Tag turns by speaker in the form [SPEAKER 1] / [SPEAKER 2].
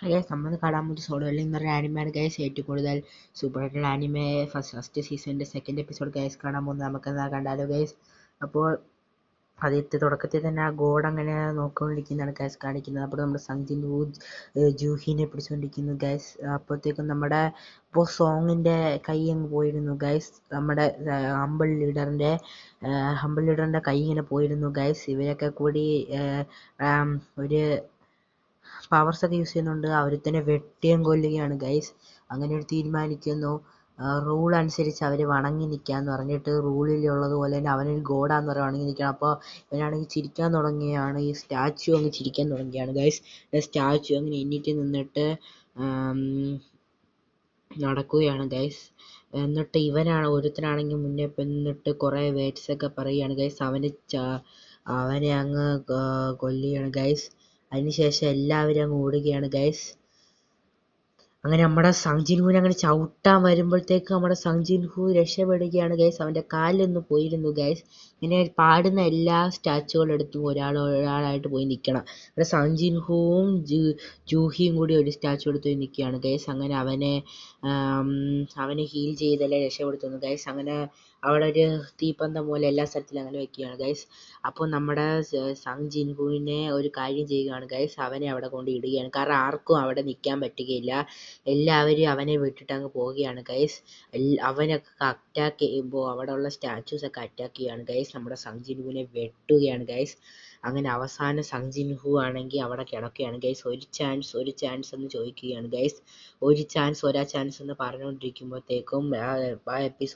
[SPEAKER 1] Guys നമ്മൾ കാണാൻ പോകുന്ന സോളോ ലെവലിംഗ് എന്ന് പറഞ്ഞ ആനിമയാണ് ഗൈസ്. ഏറ്റവും കൂടുതൽ സൂപ്പർ ആയിട്ടുള്ള ആനിമെ ഫസ്റ്റ് സീസണിൻ്റെ സെക്കൻഡ് എപ്പിസോഡ് ഗൈസ് കാണാൻ പോകുന്നത്. നമുക്കെന്താ കണ്ടാലോ ഗൈസ്. അപ്പോൾ ആദ്യത്തെ തുടക്കത്തിൽ തന്നെ ആ ഗോഡ് അങ്ങനെ നോക്കിക്കൊണ്ടിരിക്കുന്നതാണ് ഗൈസ് കാണിക്കുന്നത്. അപ്പോൾ നമ്മുടെ സംജിൻ വൂ ജൂഹിനെ പിടിച്ചുകൊണ്ടിരിക്കുന്നു ഗൈസ്. അപ്പോഴത്തേക്കും നമ്മുടെ ഇപ്പോൾ സോങ്ങിൻ്റെ കൈ അങ്ങ് പോയിരുന്നു ഗൈസ്. നമ്മുടെ ഹമ്പിൾ ലീഡറിൻ്റെ കൈ ഇങ്ങനെ പോയിരുന്നു ഗൈസ്. ഇവരൊക്കെ കൂടി ഒരു പവർസൊക്കെ യൂസ് ചെയ്യുന്നുണ്ട്. അവരെ തന്നെ വെട്ടിയും കൊല്ലുകയാണ് ഗൈസ്. അങ്ങനെ ഒരു തീരുമാനിക്കുന്നു. റൂൾ അനുസരിച്ച് അവർ വണങ്ങി നിൽക്കാന്ന് പറഞ്ഞിട്ട് റൂളിലുള്ളതുപോലെ തന്നെ അവനൊരു ഗോഡാന്ന് പറഞ്ഞ് വണങ്ങി നിൽക്കണം. അപ്പോൾ ഇവനാണെങ്കിൽ ചിരിക്കാൻ തുടങ്ങുകയാണ്. ഈ സ്റ്റാച്ചു അങ്ങ് ചിരിക്കാൻ തുടങ്ങുകയാണ് ഗൈസ്. സ്റ്റാച്ചു അങ്ങനെ എണീറ്റ് നിന്നിട്ട് നടക്കുകയാണ് ഗൈസ്. എന്നിട്ട് ഇവനാണ് ഒരുത്തനാണെങ്കിൽ മുന്നേ നിന്നിട്ട് കുറേ വേർഡ്സൊക്കെ പറയുകയാണ് ഗൈസ്. അവനെ അങ്ങ് കൊല്ലുകയാണ് ഗൈസ്. അതിനുശേഷം എല്ലാവരും അങ്ങ് ഓടുകയാണ് ഗൈസ്. അങ്ങനെ നമ്മുടെ സംജിൻഹുവിനെ അങ്ങനെ ചവിട്ടാൻ വരുമ്പോഴത്തേക്ക് നമ്മുടെ സംജിൻഹു രക്ഷപ്പെടുകയാണ് ഗൈസ്. അവൻ്റെ കാലിലൊന്ന് പോയിരുന്നു ഗൈസ്. ഇങ്ങനെ പാടുന്ന എല്ലാ സ്റ്റാച്ചുകളെടുത്തും ഒരാളായിട്ട് പോയി നിൽക്കണം. ഇവിടെ സംജിൻഹുവും ജൂഹിയും കൂടി ഒരു സ്റ്റാച്ചു എടുത്ത് പോയി നിൽക്കുകയാണ് ഗൈസ്. അങ്ങനെ അവനെ ഹീൽ ചെയ്തല്ലേ രക്ഷപ്പെടുത്തുന്നു ഗൈസ്. അങ്ങനെ അവിടെ ഒരു തീപ്പന്തം പോലെ എല്ലാ സ്ഥലത്തിലും അങ്ങനെ വെക്കുകയാണ് ഗൈസ്. അപ്പോൾ നമ്മുടെ സംജിൻഹുവിനെ ഒരു കാര്യം ചെയ്യുകയാണ് ഗൈസ്. അവനെ അവിടെ കൊണ്ട് ഇടുകയാണ്. കാരണം ആർക്കും അവിടെ നിൽക്കാൻ പറ്റുകയില്ല. എല്ലാവരും അവനെ വിട്ടിട്ട് അങ്ങ് പോവുകയാണ് ഗൈസ്. അവനൊക്കെ അറ്റാക്ക് ചെയ്യുമ്പോൾ അവിടെയുള്ള സ്റ്റാച്യൂസൊക്കെ അറ്റാക്ക് ചെയ്യുകയാണ് ഗൈസ്. നമ്മുടെ സംജിൻഹുവിനെ വെട്ടുകയാണ് ഗൈസ്. അങ്ങനെ അവസാനം സംജിൻഹു ആണെങ്കിൽ അവിടെ കിടക്കുകയാണ് ഗൈസ്. ഒരു ചാൻസ് എന്ന് ചോദിക്കുകയാണ് ഗൈസ്. ഒരു ചാൻസ് എന്ന് പറഞ്ഞുകൊണ്ടിരിക്കുമ്പോഴത്തേക്കും ആ എപ്പിസോഡ്